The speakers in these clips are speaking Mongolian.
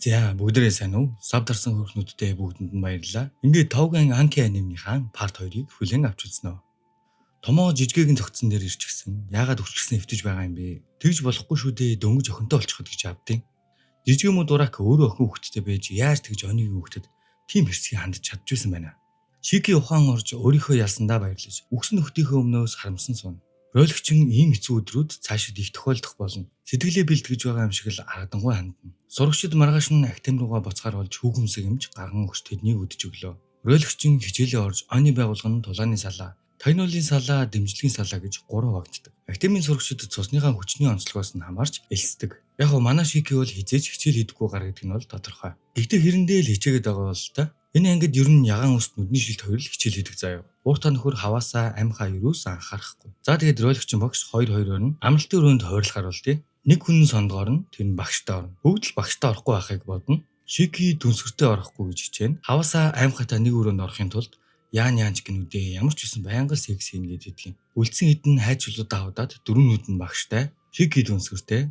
За бүгдээрээ сайн уу? Савдарсан хөрхнүүдтэй бүгдэнд нь баярлалаа. Ингээд Товгийн Анки анимны хаан парт 2-ыг хүлээн авч үзнэ. Томоо жижигээгэн зөгцсөн дээр ирчихсэн. Яагаад өвчгсөн эвтэж байгаа юм бэ? Тэгж болохгүй шүү дээ. Дөнгөж охинтой болчиход гэж авдیں۔ Жижигэн муурак өөрөө охин хүүхэдтэй байж яаж тэгж онийг хүүхдэд тийм хэрсгийг хандж чадчихсан байна. Шики ухаан орж өөрийнхөө ялсандаа баярлаж үгсэн нөхдийнхөө өмнөөс харамсан сууна. Ролигчин ийм хэцүү өдрүүд цаашид их тохиолдох болно. Сэтгэлээ бэлтгэж байгаа юм шиг л аргадангуй хандна. Сурагчид маргааш нь актем руугаа буцахаар болж хүүхэмсэг юмж гарган өгч тэднийг өдөж өглөө. Ролигчин хичээлээ орж оны байгууллагын тулааны салаа, тагнуулын салаа, дэмжлэгийн салаа гэж 3 хуваагддаг. Актемийн сурагчид цусныхаа хүчний онцлогоос нь хамаарч элсдэг. Яг нь манай Шики бол хизээж хичээл хийдэггүй гар гэдэг нь бол тодорхой. Гэхдээ хэрэндээ л хичээгээд байгаа бол та энэ ангид ер нь ягаан үст нүдний шилт хоёр л хичээл хийдэг заяа. Ууртаа нөхөр хаваасаа амхаа юус анхаарахгүй. За тэгээд ролигчин багш 2-2-оор нь амралтын өрөөнд хойрлохаар бол тий. Нэг хүн сондгоор нь тэр нь багштай орно. Бүгд л багштай орохгүй байхыг бодно. Шики дүнсгэртээ орохгүй гэж хичээнэ. Хаваасаа амхатай нэг өрөөнд орохын тулд яанч гинүдээ ямар ч байсан байнга секс хийн гэдэг юм. Үлдсэн хэдэн хайчлуудаа хавдаад дөрөвнүүд нь багштай. Шики дүнсгэртээ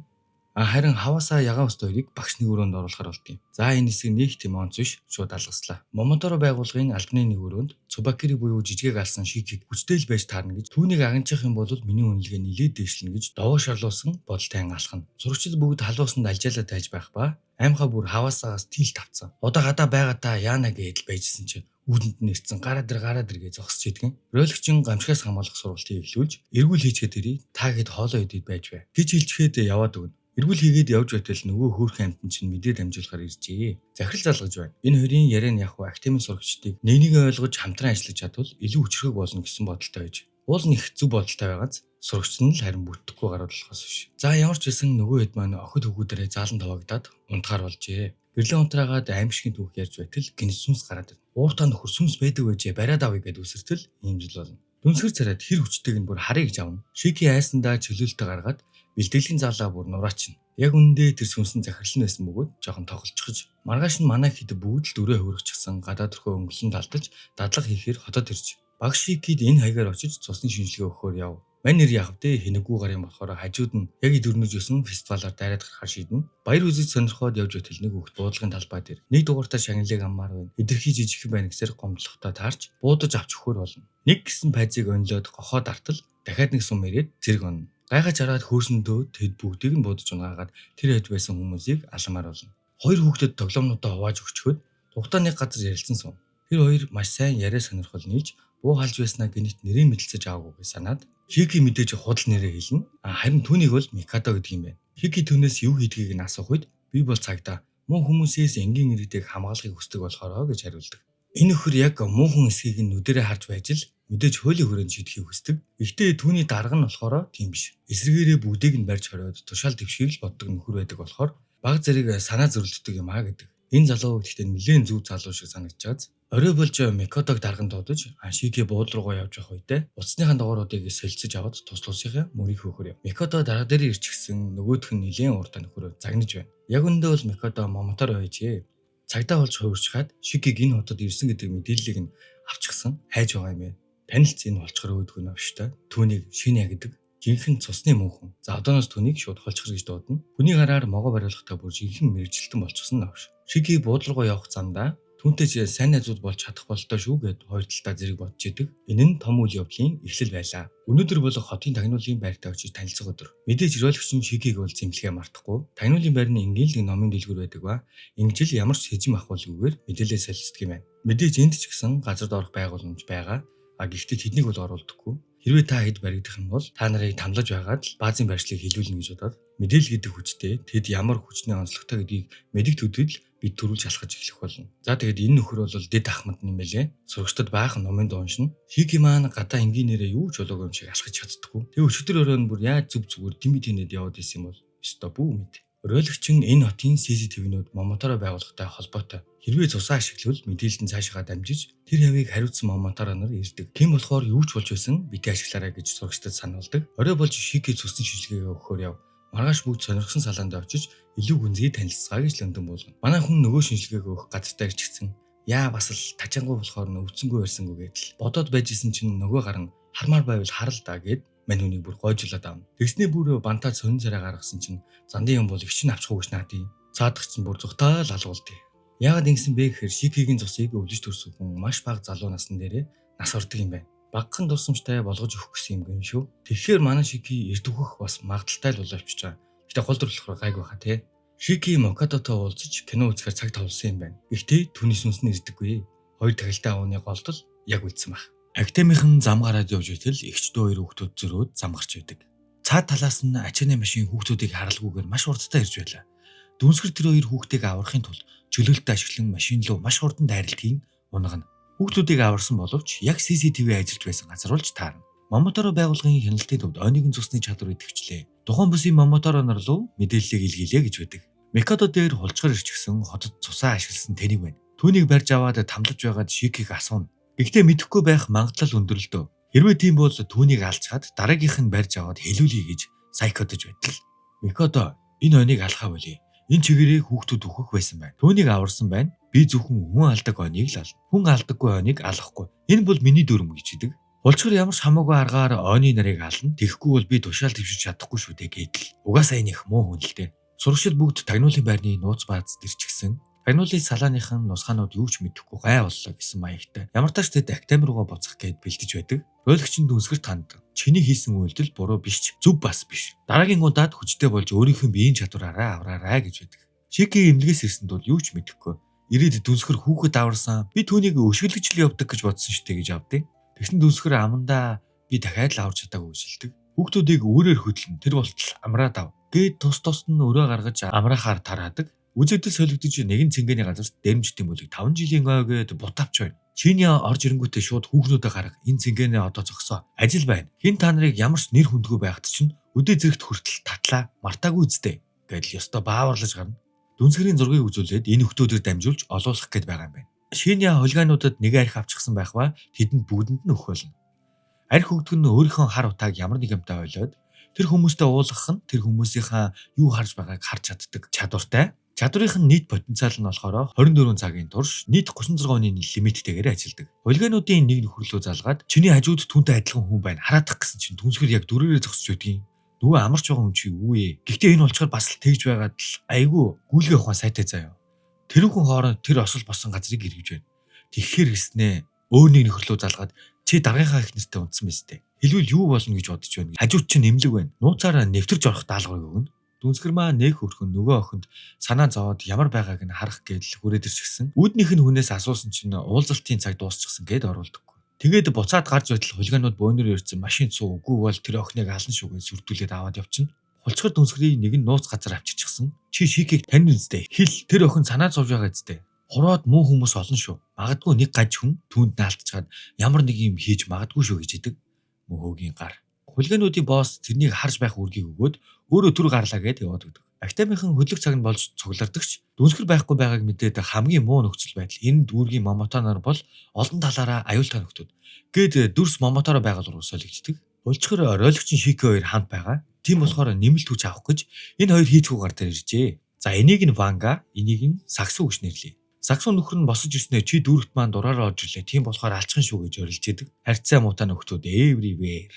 харин хаваасаа ягаан ус хоёрыг багш нэг өрөөнд оруулахар болдгийм. За энэ хэсэг нэг тийм онц биш шууд алгаслаа. Момодоро байгууллагын албаны нэг өрөөнд Цубакири буюу жижигээг алсан Шикиг хүчтэй л байж таарна гэж түүнийг агнчих юм бол миний үнэлгээ нилээд дэвшлэн гэж довоо шарлуулсан бодолтой алхана. Сурагчид бүгд халуусанд альжаалаа тайлж байх ба аймхаа бүр хаваасаагаас тил тавцсан. Одоо гадаа байгаатаа яана гэдэл байжсэн чинь үүдэнд нь ирсэн гараа дэр гэж зогсож идэгэн. Ролигчин гамшигаас хамгаалах сургалтыг эхлүүлж эргүүл хийчихэд ирээ та хэд хоолоо идэд байж бай. Гэж хэлчихэд яваад өгнө. Эргүүл хийгээд явж байтал нөгөө хөөрхөн амтан чинь мэдээд амжуулахаар иржээ. Захирал залгаж байна. Энэ хоёрын яриан яг хуу актемийн сурагчдыг нэгнийг ойлгож хамтран ажиллаж чадвал илүү хүчрэг болно гэсэн бодолтой байж. Уул нь их зөв бодолтой байгааз сурагчид нь л харин бүтдэхгүй гараад болохоос биш. За ямар ч байсан нөгөө хэд маань охид хөвгүүдэрээ заалан тавагдаад унтахаар болжээ. Гэрлэн унтраагаад аимшигын түүх ярьж байтал гинс сүнс гараад. Ууртаа нөхөр сүнс байдаг байжээ бариад авъя гэд үсэртэл ийм жил болно. Дүнсгэр царайд хэр хүчтэйг нь бүр харъя гэж авна. Шики айсандаа чөлөөлтөй гаргаад бэлтгэлийн заалаа бүр нураачна. Яг үндэ тэр сүнсэн захирлан байсан бөгөөд жоохон тоглолцохож маргааш нь манай хэд бүгд л дөрөө хөврөгчсөн гадаад руу өнгөлөн талтаж дадлага хийхээр хотод ирж. Багш Шикид энэ хаягаар очиж цусны шинжилгээ өгөхөөр яв. Мань нэр яах вэ? Хинэггүй гарын болохоор хажууд нь яг дөрнөж өсөн фестивалаар дайраад гарахаар шийднэ. Баяр үзэж сонирхоод явж байтал нэг хүүхд буудлагын талбай дээр нэг дугуйтаа шагналыг аммаар байна. Эдэрхий жижигхэн байна гэсээр гомдлохтой таарч буудаж авч өгөхөр болно. Нэг гисэн пайзыг онлоод гохоод артал дахиад нэг сум ирээд зэрэг онно. Гайхаж хараад хөөсөндөө тэд бүгдийг нь буудаж унгаагаад тэр хэд байсан хүмүүсийг аламаар болно. Хоёр хүүхдэд тоглоомнуудаа хувааж өгчхөд тухтаа нэг газар ярилцсан сум. Тэр хоёр маш сайн яриа сонирхол нийлж буу халж байснаа гинт нэрийг мэдэлцэж аваагүй санаад Шики мэдээж худал нэрээ хэлнэ. Харин түүнийг бол Микадо гэдэг юм байна. Шики түүнээс юу хийдгийг нь асуух үед би бол цагдаа муу хүмүүсээс энгийн иргэдэг хамгаалахыг хүсдэг болохоор гэж хариулдаг. Энэ өхөр яг муухан эсхийг нь нүдэрээ харж байж л мэдээж хуулийн хүрээнд шийдэхийг хүсдэг. Гэхдээ түүний дарга нь болохоор тийм биш. Эсрэгээрээ бүгдийг нь барьж хориод тушаал дэвшгийг л боддог нөхөр байдаг болохоор баг зэрэг санаа зөрөлддөг юм аа гэдэг. Энэ залуу гэхдээ нэлээд зөв залуу шиг санагдчихаз орой болж Микадог дарганд дуудаж Шики бууд руугаа явж явах үедээ уцсныхаа доогооруудыг солилцож аваад тус тусынхаа мөрийг хөөхөр яв. Микадо дарга дээр ирчихсэн нөгөөх нь нэлээд уртаа нөхөрөө загнаж байна. Яг өндөө бол Микадо момотор байжээ. Цагдаа болж хуурчхаад Шикиг энэ хотод ирсэн гэдэг мэдээллийг нь авчихсан хайж байгаа юм байна. Танилц энэ болчгор өөдгөө навштай. Түүнийг шинэ гэдэг жинхэнэ цусны мөнхөн. За одооноос түүнийг шууд холчгор гэж дуудана. Хүний гараар могоо бариулахтаа бүр жинхэнэ мэрэгжилтэн болчихсон навш. Шики бууд руугаа явах замдаа түүнтэй ч сайн найзууд болж чадах болтой шүү гэд хоёр талдаа зэрэг бодж идэг. Энэ нь том үйл явдлын эхлэл байлаа. Өнөөдөр бол хотын тагнуулын байртаа очиж танилцах өдөр. Мэдээж ролигчин Шикиг бол зэмлэхээ мартахгүй. Тагнуулын байр нь ингээл нэг номын дэлгүүр байдаг ба ингэж л ямар ч сэжим ахуулгүйгээр мэдээлэл солилцдог юм байна. Мэдээж энд ч гэсэн газар доорх байгууламж байгаа. Гэхдээ тэднийг бол оруулдаггүй. Хэрвээ та хэд баригдах юм бол та нарыг тамлаж байгаад л баазын байршлыг хэлүүлнэ гэж бодоод мэдээлэл гэдэг хүчтэй тэд ямар хүчний онцлогтой гэдгийг мэдих төдийд л бид төрүүлж алхаж эхлэх болно. За тэгээд энэ нөхөр бол дэд ахмад юм байлээ. Сурагчдад баахан номын дууншин. Шики маань гадаа энгийнээрээ юу ч болоогүй юм шиг алхаж чаддаггүй. Тэгээ өчигдөр өрөөнд бүр яаж зүг зүгээр дими тэнэд яваад исэн юм бол өстой бүү мэд. Ролигчин энэ хотын CCTV-нүүд Момоторо байгууллагатай холбоотой. Хэрвээ цусаа ашиглавал мэдээлэлд цаашаа дамжиж тэр хавийг хариуцсан Момоторо нар ирдэг. Тийм болохоор юу ч болж байсан битээ ашиглаарай гэж сурагчдад сануулдаг. Орой болж Шики цусны шижлэгээ өгөхөөр яв. Маргааш бүгд сонирхсан салаанд очиж илүү гүнзгий танилцгаа гэж лөндөн болгоно. Манай хүн нөгөө шинжилгээг өгөх газартаа ирчихсэн. Яа бас л тажингуй болохоор өвцөнгөө ярьсангүй гэдэл. Бодоод байжсэн чинь нөгөө гар нь хармаар байвал харал да гэд мань хүнийг бүр гойжуулаад аавна. Тэгснээ бүр бантаа сонин царай гаргасан чинь зандын юм бол өвчин авчихгүй гэж наадыг. Цаадагч нь бүр зүгтаа л алгуулдیں۔ Яагаад ингэсэн бэ гэхээр Шикигийн цусыг өвлөж төрсөн хүн маш бага залуу насны дээрээ нас ордог юм байна. Багахан дурсамжтай болгож өгөх гэсэн юм гэн шүү. Тэгэхээр манай Шики эрт үхэх бас магадaltaй л боловч байгаа. Гэтэ гол төрлөخөр гайг байхаа тий. Шики Мокадотой уулзаж кино үзэхээр цаг товлсон юм байна. Гэхдээ түүний сүнс нь ирдэггүй. Хоёр тахилтай ууны голдол яг үлдсэн баг. Академийн зам гараад явж итэл эгч дүү хоёр хүүхдүүд зөрөөд зам гарч байдаг. Цаад талаас нь ачааны машин хүүхдүүдийг харалгүйгээр маш хурдтай ирж байлаа. Дүнсгэр тэр хоёр хүүхдийг аврахын тулд чөлөөлтөд ашиглан машин руу маш хурдан дайралтыг унгана. Хүүхдүүдийг аварсан боловч яг CCTV ажиллаж байсан газар болж таарна. Момоторо байгууллагын хяналтын төвд ойныгийн цусны чадвар идэвхжлээ. Тухайн бүсийн Момоторо нар руу мэдээллийг илгээлээ гэж байдаг. Микадо дээр хулцгар ирчихсэн хотод цусаа ашигласан тэнийг байна. Түүнийг барьж аваад тамлаж байгаад Шикиг асууна. Гэхдээ мэдэхгүй байх магадлал өндөр л дөө. Хэрвээ тийм бол түүнийг алчгаад дараагийнх нь барьж аваад хэлүүлье гэж сайкодож байтал. Микадо энэ ойныг алхаа болъё. Энэ чигээрээ хүүхдүүд өөхөх байсан байна. Түүнийг аварсан байна. Би зөвхөн хүн алдаг ойныг л ална. Хүн алдаггүй ойныг алахгүй. Энэ бол миний дүрм гэж идэг. Хулчгар ямар ч хамаагүй аргаар ойны нарыг ална. Тэгэхгүй бол би тушаал твшиж чадахгүй шүү дээ гэдэл. Угаасаа энэ их муу хүн л дээ. Сурагчид бүгд тагнуулын байрны нууц бааз дэрчгсэн. Тагнуулын салааныхан нусгаанууд юу ч мэдэхгүй гай боллоо гэсэн маягтай. Ямар тач тэд актем руугаа буцах гээд бэлдэж байдаг. Ройлогч нь дүнсгэр танд. Чиний хийсэн үйлдэл буруу биш ч зөв бас биш. Дараагийн удаад хүчтэй болж өөрийнх нь биеийн чадвараараа авраарай гэж байдаг. Шики эмнэлгээс ирсэнд бол юу ч мэдэхгүй. Ирээд дүнсгэр хүүхэд аварсан. Би түүнийг өшгөлгч л явдаг гэж бодсон шүү дээ гэж авдیں۔ Тэгсэн дүнсгэр амандаа би дахиад л авч чадаагүй гэж хэлдэг. Хүүхдүүдийг өөрөөр хөдлөн тэр болтол амраад ав. Гээд тус нь өрөө гаргаж амраахаар тараадаг. Үзэгдэл солигдож нэгэн цэнгэний газар дэмждэг мөлийг 5 жилийн ойгээд бутавч байна. Чиний орж ирэнгүүтээ шууд хүүхнүүдээ гарга. Энэ цэнгэнээ одоо зогсоо. Ажил байна. Хин та нарыг ямар ч нэр хүндгүй байхад чинь өдөө зэрэгт хүртэл татлаа мартаагүй үстэй. Гэдэл ёстой бааварлаж гарна. Дүнсгэрийн зургийг үзүүлээд энэ хүүхдүүдээр дамжуулж олуулах гээд байгаа юм байна. Шиний хулгайнуудад нэг арх авчихсан байх ба тэдэнд бүгдэнд нь өгөх болно. Арх хөгдөг нь өөрийнхөө хар утааг ямар нэг юмтай ойлоод тэр хүмүүстэй уулгах нь тэр хүмүүсийнхаа юу харж байгааг харж чаддаг чадвартай. Чадварынх нь нийт потенциал нь болохоор 24 цагийн турш нийт 36 оны лимиттэйгээр ажилладаг. Хулгайнуудын нэг нөхөрлөө залгаад чиний хажууд түүнтэй адилхан хүн байна. Хараадах гэсэн чинь дүнсгэр яг дөрөөрөө зогсож байдгийн. Нөгөө амарч байгаа хүн чи юу вэ? Гэхдээ энэ болчоор бас л тэгж байгаад л айгүй гүйлгээ ухаан сайтай заяа. Тэр хүн хооронд тэр осол босон газрыг эргэж байна. Тэгэхээр гэснээ өөр нэг нөхөрлөө залгаад чи дараагийнхаа их нэртэй унтсан биз дээ. Хэлвэл юу болно гэж бодож байна. Хажууд чинь нэмлэг байна. Нууцаараа нэвтэрж орох даалгаврыг өгнө. Дүнсгэр маа нэг хөрхөн нөгөө охинд санаа зовоод ямар байгааг нь харах гээл хүрээд ирчихсэн. Үүднийх нь хүнээс асуусан чинь уулзалтын цаг дуусчихсан гээд оруулдаггүй. Тэгээд буцаад гарч байтал хулгайнууд бөөнөр ирсэн машин цуу үгүй бол тэр охиныг алан шүү гэж сүрдүүлээд аваад явчихна. Хулцгар дүнсгэрийг нэг нь нууц газар авчирчихсан. Чи Шикийг тань үстэй. Хэл тэр охин санаа зовж байгаа зү. Хуроод муу хүмүүс олон шүү. Магадгүй нэг гаж хүн түүнд наалтчаад ямар нэг юм хийж магадгүй шүү гэж идэг. Мөхөөгийн гар. Хулгайнуудын босс тэрнийг харж байх үргийг өгөөд өөрөө түр гарлаа гэдээ яваад өгдөг. Актемийнхэн хөдлөх цаг нь болж цуглардагч дүнсгэр байхгүй байгааг мэдээд хамгийн муу нөхцөл байдал. Энэ дүүргийн Момотоноор бол олон талаараа аюултай нөхдөд. Гээд дүрс Момоторо байгууллага руу солигддог. Улчгар ройлогчийн Шики хоёр хамт байгаа. Тийм болохоор нэмэлт хүч авах гэж энэ хоёр хийцгүү гар дээр иржээ. За энийг нь Ванга, энийг нь Саксу гэж нэрлэе. Саксу нөхөр нь босож ирснээр чи дүүрэгт маань дураараа орж ирлээ. Тийм болохоор алчхан шүү гэж орилж идэг. Харьцаа муутай нөхдүүд everywhere.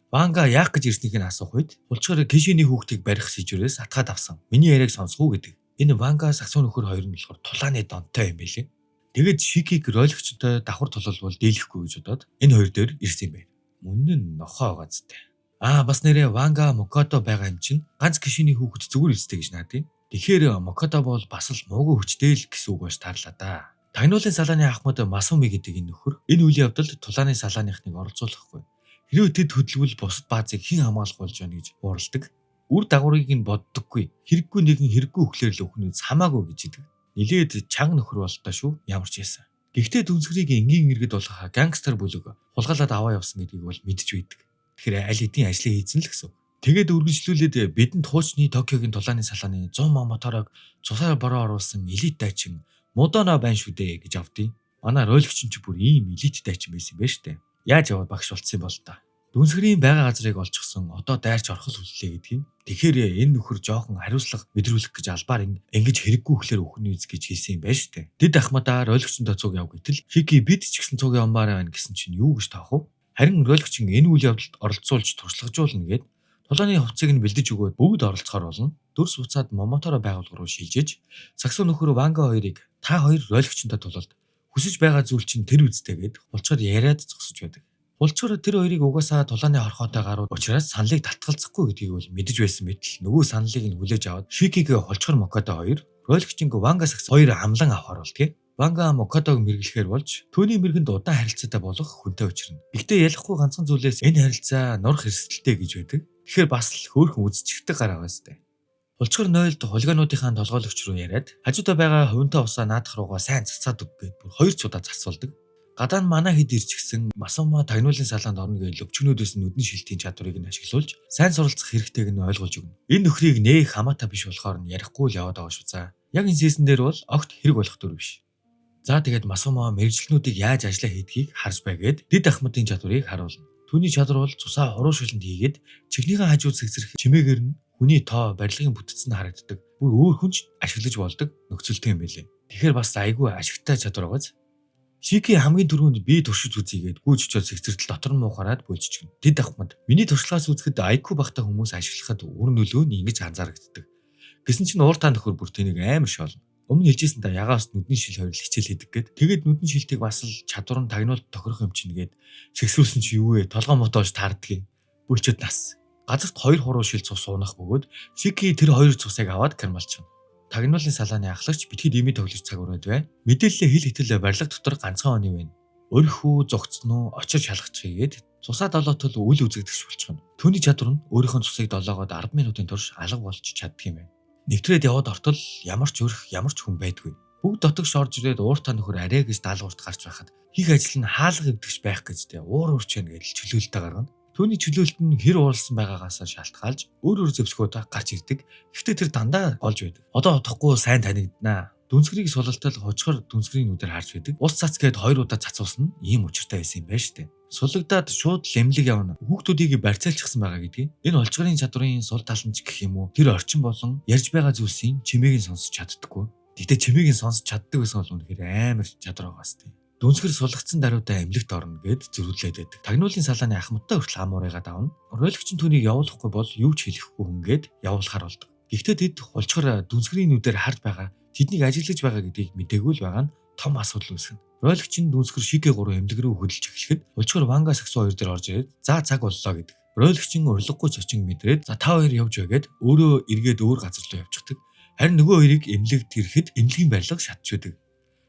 Ванга яах гэж ирснийг нь асуух үед улчгар Кишиний хүүхдийг барих сэжвэрээс атгаад авсан. Миний яриаг сонсох уу гэдэг. Энэ Ванга Саксу нөхөр хоёр нь болохоор тулааны донтой юм байлээ. Тэгэд Шикиг ройлогчтой давхар тулалбал дийлэхгүй гэж бодоод энэ хоёр дээр ирсэн юм байна. Мөн нь нохоо байгаа зү. Бас нэрээ Ванга Мокадо байгаа юм чинь ганц Кишиний хүүхэд зүгээр үстэй гэж наадیں۔ Тэгэхээр Мокадо бол бас л муугүй хүчтэй л гэсэн үг болж таарлаа да. Тагнуулын салааны ахмад Масуми гэдэг энэ нөхөр энэ үйл явдалд тулааны салааныхныг оролцуулахгүй. Хэрвээ тэд хөдөлвөл бусад баазыг хэн хамгаалах болж байна гэж уурладаг. Үр дагаврыг нь боддоггүй. Хэрэггүй нэгэн хэрэггүй өглөөр л өхнөөс хамаагүй гэж идэг. Нилээд чанга нөхөр болтой шүү. Ямар ч яасан. Гэхдээ дүнсгэрийг энгийн иргэд болох гангстер бүлэг хулгайлаад аваа явсан гэдгийг бол мэдж байдаг. Тэгэхээр аль хэдийн ажлыг хийсэн л гэсэн. Тэгээд үргэлжлүүлээд бидэнд хуучны Токиогийн тулааны салааны 100 Момоторог цусаар бороо оруулсан элит дайчин Модоно байна шүү дээ гэж авдیں۔ Манай ройлогч ч бүр ийм элит дайчин байсан юм байна штэ. Яаж яваад багш болцсон бол та. Дүнсгэрийн байга газрыг олчихсон одоо дайрч орох хүллээ гэдгийг. Тэгэхээр энэ нөхөр жоохон хариуцлага мэдрүүлэх гэж албаар ингэж хэрэггүй хөлөөр өхнө үз гэж хэлсэн юм байна штэ. Дэд ахмадаа ройлогчтой цуг яв гэтэл Шики бид ч гэсэн цуг явмаар байна гэсэн чинь юу гэж таах вэ? Харин ройлогч энэ үйл явдалд оролцуулж туршлагажуулна гэд Тулааны хувцсыг нь бэлдэж өгөөд бүгд оролцохоор болно. Дөрс буцаад Момоторо байгууллага руу шилжиж Саксо нөхөр Ванга хоёрыг та хоёр роликчтой тулалд хүсэж байгаа зүйл чинь тэр үсттэйгээд булчаар яриад зогсож байдаг. Булчаар тэр хоёрыг угаасаа тулааны хорхоотой гарууд учраас саналыг татгалзахгүй гэдгийг бол мэдэж байсан мэт л нөгөө саналыг нь хүлээж аваад Шикигээ Булчаар Мокото хоёр роликчинг Ванга Саксо хоёр амлан авахар болтгий. Ванга Мокотог мэргэлэхээр болж түүний мэргэнд удаан харилцаатай болох хүнтэй учирна. Гэхдээ ялахгүй ганцхан зүйлээс энэ харилцаа нурах эрсдэлтэй гэж байдаг. Тэгэхээр бас л хөөрхөн үзчихдэг гараа байстай. Булчгаар 0-д хулигануудынхаа толгойлогч руу яриад хажуудаа байгаа хувинтай усаа наадах руугаа сайн цацаад өг гэд бүр 2 удаа цацуулдаг. Гадаа нь манай хэд ирчихсэн Масума тагнуулын салаанд орно гэж лөвчгнүүдээс нүдний шилтийн чадварыг нь ашиглуулж сайн суралцах хэрэгтэйг нь ойлгуулж өгнө. Энэ нөхрийг нээх хамаатай биш болохоор нь ярихгүй л яваад байгаа шүү за. Яг энэ сизон дээр бол огт хэрэг болох дүр биш. За тэгээд Масума мэрэгчлэнүүдийг яаж ажиллаа хийдгийг харж байгээд дид ахмадын чадварыг харуулна. Түүний чадвар бол цусаа хуруу шилэнд хийгээд чихнийхээ хажууд сэгсрэх чимээгээр нь хүний тоо барилгын бүтцэн харагддаг. Бүр өөр хүнч ашиглаж болдог нөхцөлтэй юм билээ. Тэгэхээр бас айгүй ашигтай чадвар байгааз. Шики хамгийн түрүүнд би туршиж үзьгээд гүйж очиод сэгсрэлтэл дотор нь муухараад бөлжчихнэ. Дид ахмад миний туршлагаас үзэхэд IQ багтаа хүмүүс ашиглахад үр нөлөө нь ингэж анзаарагддаг. Гэсэн чинь ууртаа нөхөр бүр тэнийг амар шоолно. Өмнө хэлжсэн та ягаас нүдний шил хоёр хичээл хийдэг гэд. Тэгээд нүдний шилтийг бас л чадвар нь тагнуулд тохирох юм чинь гээд сэгсрүүлсэн чи юу вэ? Толгоо мотоож таардгийг. Бүлчэд нас. Газарт 2 хуруу шил цус уунах бөгөөд Шики тэр 2 цусыг аваад кармалчихна. Тагнуулын салааны ахлагч битгий дими тоглож цагуураад бай. Мэдээлэлээ хил хитэлээ барилга дотор ганцхан оны байна. Өрхөө зогцсон уу? Очиж шалгачихгээд цусаа долоотол үл үзэгдэгч болчихно. Түүний чадвар нь өөрийнхөө цусыг долоогоод 10 минутын турш алга болж чаддаг юм байна. Нэвтрээд яваад ортол ямар ч өрх ямар ч хүн байдгүй. Бүгд дотогш орж ирээд ууртаа нөхөр арай гэж даалгаварт гарч байхад хийх ажил нь хаалга эвдэгч байх гэжтэй уур урчээн гэж чөлөөлтөд гаргана. Түүний чөлөөлт нь хэр уулсан байгаагаас шалтгаалж өөр зэвсгүүд гарч ирдэг. Гэхдээ тэр дандаа олж байдаг. Одоо удахгүй сайн танигднаа. Дүнсгэрийг сулалтал хожихор дүнсгэрийн нүдээр харж байдаг. Ус цац гээд 2 удаа цацуулсан нь ийм учиртай байсан юм байна штэ. Сулагдаад шууд лэмлэг явна. Хүүхдүүдийг барьцаалчихсан байгаа гэдгийг. Энэ олжгарын чадварын сул тал нь ч гэх юм уу. Тэр орчин болон ярьж байгаа зүйлсийн чимээг нь сонсож чаддаггүй. Гэхдээ чимээг нь сонсож чаддаг байсан бол үнэхээр амар чадвар байгаа сте. Дүнсгэр сулгацсан даруйдаа эмнэлэгт орно гэд зөрүүлээд байдаг. Тагнуулын салааны ахмадтай хүртэл амуурайгаа давна. Роликч нь түүнийг явуулахгүй бол юу ч хэлэхгүй хүнгээд явуулахар болдог. Гэхдээ тэд хулчгаар дүнсгэрийн нүдээр харж байгаа тэднийг ажиглаж байгаа гэдгийг мэдээгүй л байгаа нь том асуудал үүсгэнэ. Роликч нь дүнсгэр Шики 3 эмнэлэг рүү хөдөлж эхлэхэд хулчгаар Ванга Саксо 2 дээр орж ирээд за цаг боллоо гэдэг. Роликч нь урилгагүй цочин мэдрээд за та хоёр явж байгээд өөрөө эргээд өөр газар руу явчихдаг. Харин нөгөө хоёрыг эмнэлэгт ирэхэд эмнэлгийн барилга шатж байдаг.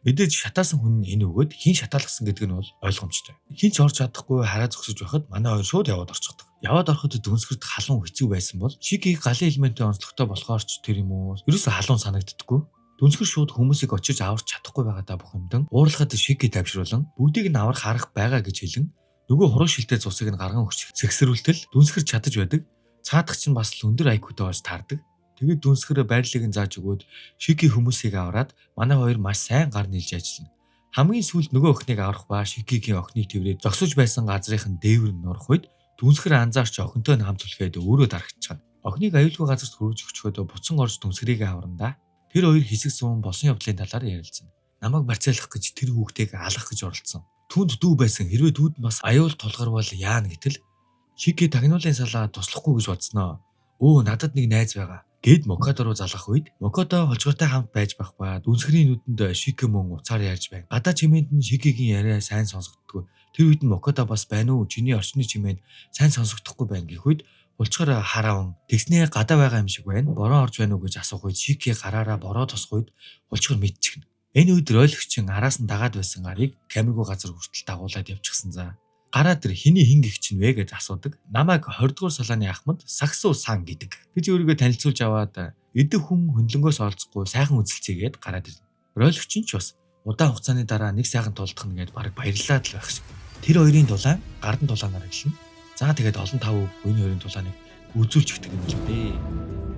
Мэдээж шатаасан хүн энэ өгөөд хин шатаалгасан гэдэг нь бол ойлгомжтой. Хин ч орж чадахгүй хараа зогсож байхад манай хоёр шууд яваад орчихдог. Яваад ороход дүнсгэрт халуун хэцүү байсан бол Шикийг галын элементийн онцлогтой болохоор ч тэр юм уу ерөөсө халуун санагддаггүй. Дүнсгэр шууд хүмүүсийг очиж аварч чадахгүй байгаадаа бухимдан уурлахад Шики тавьшруулан бүгдийг нь аврах арга байгаа гэж хэлэн нөгөө хуруу шилтэй цусыг нь гарган өгч сэгсрүүлтэл дүнсгэр чадаж байдаг. Цаадах чинь бас л өндөр IQ-тэй болж таардаг. Тэгээд дүнсгэр байрлалыг нь зааж өгөөд Шики хүмүүсийг аваад манай хоёр маш сайн гар нийлж ажиллана. Хамгийн сүүлд нөгөө охиныг аврах ба Шикигийн охиныг тэрврээд зогсож байсан газрын дээвэр нь орох үед дүнсгэр анзаарч охинтой нь хамт үлгээд өөрөө дарагчаад охиныг аюулгүй газарт хүргэж өгчөөд буцан орж дүнсгэрийг аврандаа. Тэр хоёр хэсэг суун болсон явдлын талаар ярилцсан. Намайг барьцаалах гэж тэр хүүхдийг алах гэж оролцсон. Түүнд дүү байсан. Хэрвээ дүүд бас аюул тулгарвал яана гэтэл Шики тагнуулын салаа туслахгүй гэж бодсноо. Өө надад нэг найз байгаа. Гэд Мокото руу залгах үед Мокото холжгортой хамт байж байх ба дүнсгэрийн нүдэнд Шики мөн уцаар ярьж байна. Гадаа чимээнд нь Шикигийн яриа сайн сонсогддгүй. Тэр үед нь Мокото бас байна уу? Чиний орчны чимээнд сайн сонсогдохгүй байна гэх үед улчгаар хараавн тэгснээ гадаа байгаа юм шиг байна. Бороо орж байна уу гэж асуух үед Шики гараараа бороо тосох үед улчгаар мэдчихнэ. Энэ үед роликч араас нь дагаад байсан гарыг камергүй газар хүртэл дагуулад явчихсан за. Гараа тэр хиний хин гихч нь вэ гэж асуудаг. Намайг 20 дугаар салааны ахмад Саксо сан гэдэг. гэж өөрийгөө танилцуулж аваад эдэг хүн хөндлөнгөөс олзохгүй сайхан үзэлцээгээд гараад ирнэ. Роликч нь ч бас удаан хугацааны дараа нэг сайхан тулдах нь гээд баг баярлаад л байх шиг. Тэр хоёрын дулаан гардан дулаанаар эхэлнэ. За тэгээд олон тав энэ хоёрын дулааныг үзүүлчихдэг юм л дээ.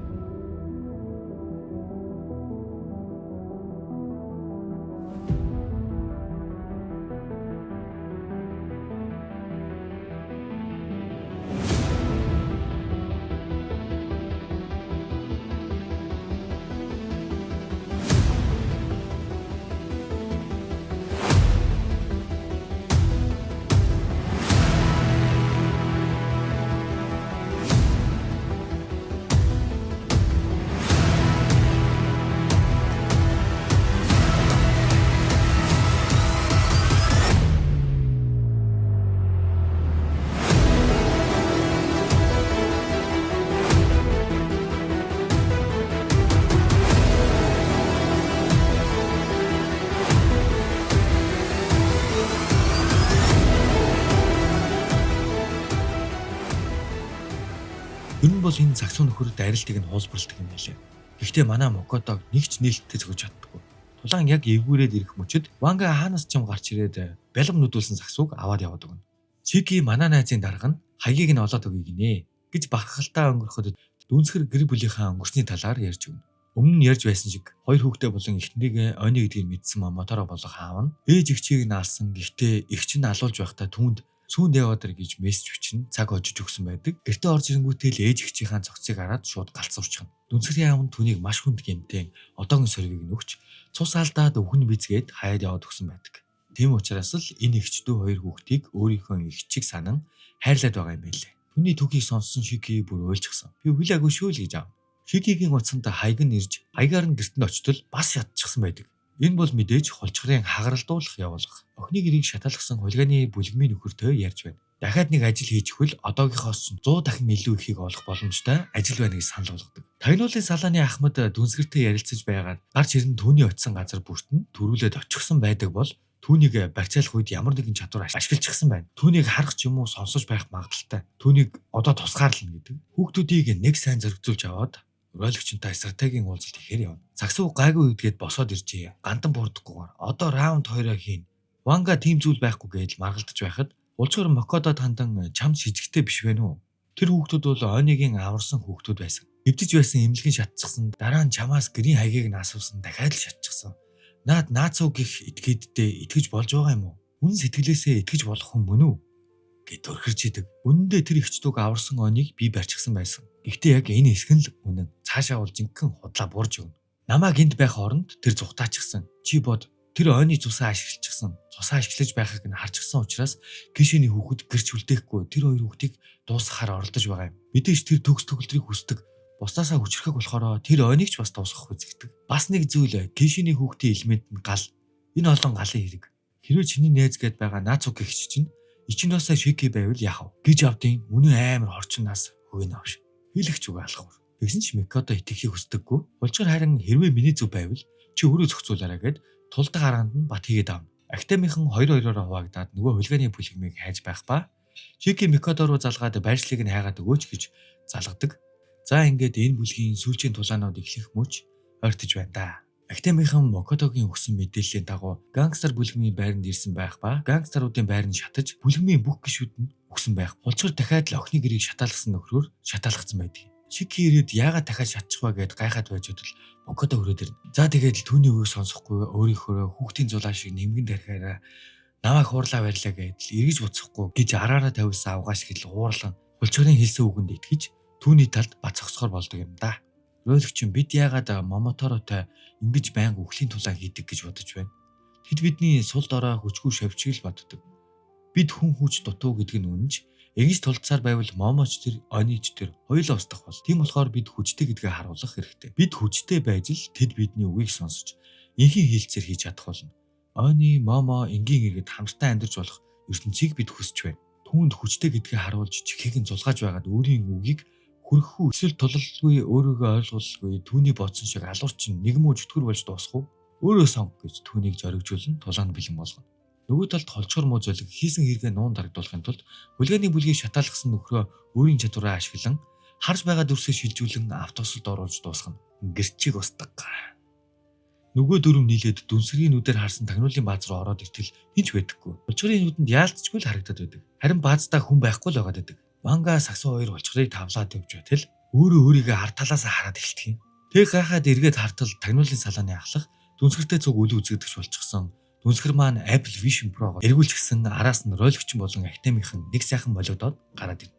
бол энэ саксуу нөхөр дайралтыг нь хуулбарладаг юм байлээ. Гэхдээ манай Мокодог нэг ч нээлттэй зогж чаддаггүй. Тулаан яг эвгүүрээд ирэх мөчөд Ванга хаанаас ч юм гарч ирээд бэлэм нүдүүлсэн саксууг аваад яваад өгнө. Чики манай найзын дарга нь хаягийг нь олоод өгье гинэ гэж бахархалтай өнгөрөхөд дүнсгэр гэр бүлийнхаа өнгөрсний талаар ярьж өгнө. Өмнө нь ярьж байсан шиг хоёр хүүхдээ болон эхнэрийг ойны гэдгийг мэдсэн мотороо болох аав нь ээж эгчийг нь алсан. Гэхдээ эгч нь алуулж байхдаа түүнд сүүнд яваад ир гэж мессеж бичнэ. Цаг хожиж өгсөн байдаг. Гэртээ орж ирэнгүүтэл ээж эгчийнхаа цогцыг хараад шууд галзуурчихна. Дүнсгэрийн аав нь түүнийг маш хүнд гэмтэн одоогийн сорвиг нь өгч цус алдаад өвгөн бизгээд хаяад яваад өгсөн байдаг. Тийм учраас л энэ эгчдүү хоёр хүүхдийг өөрийнхөө эгчийг санан хайрлаад байгаа юм байлээ. Түүний түүхийг сонссон Шики бүр уйлчихсан. Би хүлээгүй шүү л гэж аав. Шикигийн утсанд хаяг нь ирж хаягаар нь гэртэнд очтол бас ядчихсан байдаг. Энэ бол мэдээж хулчгарын хагаралдуулах явуулга. Охины гэрийг шатаалгасан хулгайны бүлгмийн нөхөртөө ярьж байна. Дахиад нэг ажил хийчихвэл одоогийнхоос 100 дахин илүү ихийг олох боломжтой ажил байна гэж санал болгодог. Тагнуулын салааны ахмад дүнсгэртэй ярилцаж байгаад гарч ирэн түүний очисон газар бүртэн төрүүлээд очихсан байдаг бол түүнийг барьцаалах үед ямар нэгэн чадвар ашиглажчихсан байна. Түүнийг харах ч юм уу сонсож байх магадaltaй. Түүнийг одоо тусгаарлана гэдэг. Хүүхдүүдийг нэг сайн зоригцуулж аваад урайлагчтай стратегийн уулзалт ихээр явна. Саксуу гайгүй үдгээд босоод иржээ. Гандан буурдахгүйгээр одоо раунд 2-оо хийн. Ванга тийм зүйл байхгүй гэж маргалдаж байхад улцгар Мокодо тандан чамд шижигтэй биш вэ нүү? Тэр хүүхдүүд бол ойныгийн аварсан хүүхдүүд байсан. Эвдэж байсан эмнэлгийн шатчихсан. Дараа нь чамаас гэрийн хаягийг нь асуусан. Дахиад л шатчихсан. Наацуу гих этгээддээ итгэж болж байгаа юм уу? Үнэн сэтгэлээсээ итгэж болох хүн мөн үү? Гэт төрхөрч идэг. Үнэндээ тэр ихчдүүг аварсан ойныг би барьчихсан байсан. Гэхдээ яг энэ хэсэг нь л үнэн. Цаашаа бол жинхэнэ худлаа буурж өгнө. Намаа гинт байх оронд тэр зүхтаачихсан. Чи бод тэр ойны цусаа ашиглажчихсан. Цусаа ашиглаж байхыг нь харчихсан учраас гişэний хүүхэд гэрч үлдээхгүй тэр хоёр хүүхдийг дуусгахаар оролдож байгаа юм. Мэдээж тэр төгс төгөлдрийг хүсдэг. Бусдаасаа хүчрэхэг болохоор тэр ойныг ч бас дуусгах үзэгдэг. Бас нэг зүйл гişэний хүүхдийн элемент нь гал. Энэ олон галын хэрэг. Хэрвээ чиний найз гээд байгаа наацуу гэгч чинь ичнөөсөө Шики байвал яхав гэж авдیں۔ Үнэн амар хорчнаас хөвөн авш. Хэлэгч үг алхав. Тэгсэн ч Микодо итгэхийг хүсдэггүй. Улчгар харин хэрвээ миний зүв байвал чи өөрөө зохицуулаарай гэд тулдаг гараанд нь бат хийгээд авна. Актемийнхэн 2-2-ороо хуваагдаад нөгөө хулгайны бүлгмийг хайж байх ба Шики Микодо руу залгаад байршлыг нь хайгаад өгөөч гэж залгадаг. За ингээд энэ бүлгийн сүүлчийн тулаанууд эхлэх мөч ойртож байна да. Актемийнхэн Мокодогийн өгсөн мэдээллийн дагуу гангстер бүлгмийн байранд ирсэн байх ба гангстеруудын байранд шатаж бүлгмийн бүх гишүүд нь өгсөн байх. Улчгар дахиад л охины гэрийг шатаалгасан нөхрөөр шатаалгацсан байдаг. Шики ирээд яагаад дахиад шатчих вэ гэд гайхаад байж бодвол Мокодо хүрээд ирнэ. За тэгээд л түүний үгийг сонсохгүй өөрийнхөө хүүхдийн зулаа шиг нэмгэн тарихаараа намайг хуурлаа барьлаа гэдэл эргэж буцахгүй гэж араараа тавьсан авгаас хэл уурлан улчгарын хэлсэн үгэнд итгэж түүний талд бац зогсохоор болдог юм да. Рөлөгч бид яагаад Момоторотой ингэж байнга үхлийн тулаан хийдэг гэж бодож байна. Тэд бидний сул дорой хүчгүй шавьчиг л боддог. Бид хүн хүч дутуу гэдэг нь үнэнч эгж тулцаар байвал момоч тэр онийч тэр хоёулаа устгах бол. Тийм болохоор бид хүчтэй гэдгээ харуулах хэрэгтэй. Бид хүчтэй байж л тэд бидний үгийг сонсож инхийн хэлцээр хийж чадах болно. Оны момо энгийн иргэд хамтдаа амьдарч болох ертөнцийг бид хүсэж байна. Түүнд хүчтэй гэдгээ харуулж чихийг нь зулгааж байгаад өөрийн үгийг хүрхгүй эсвэл тулалгүй өөрийгөө ойлгуулгүй түүний бодсон шиг алуурчин нэг муу чөтгөр болж дуусах уу? Өөрөө сонг гэж түүнийг зоригжуулан тулаанд бэлэн болгоно. Нөгөө талд холчгор муу золиг хийсэн хэрэгээ нуун дарагдуулахын тулд хулгайны бүлгийг шатаалгасан нөхрөө өөрийн чадвараа ашиглан харж байгаа дүрсээ шилжүүлэн автобусд оруулж дуусгана. Гэрчийг устдаг. Нөгөө дөрөв нийлээд дүнсгэрийн нүдээр харсан тагнуулын бааз руу ороод иртэл хинч байдаггүй. Улчгарын нүдэнд яалтчгүй л харагдаад байдаг. Харин баазтаа хүн байхгүй л байгаад байдаг. Ванга саксуу хоёр улчгарыг тавлаад явж байтал өөрөө өөрийгөө ард талаас хараад эхэлдэг юм. Тэг гайхаад эргээд хартал тагнуулын салааны ахлах дүнсгэртэй цуг үл үзэгдэж болчихсон. Дүнсгэр маань Apple Vision Pro-го эргүүлчихсэн араас нь роликч болон актемийнхэн нэг сайхан болоодод гараад ирнэ.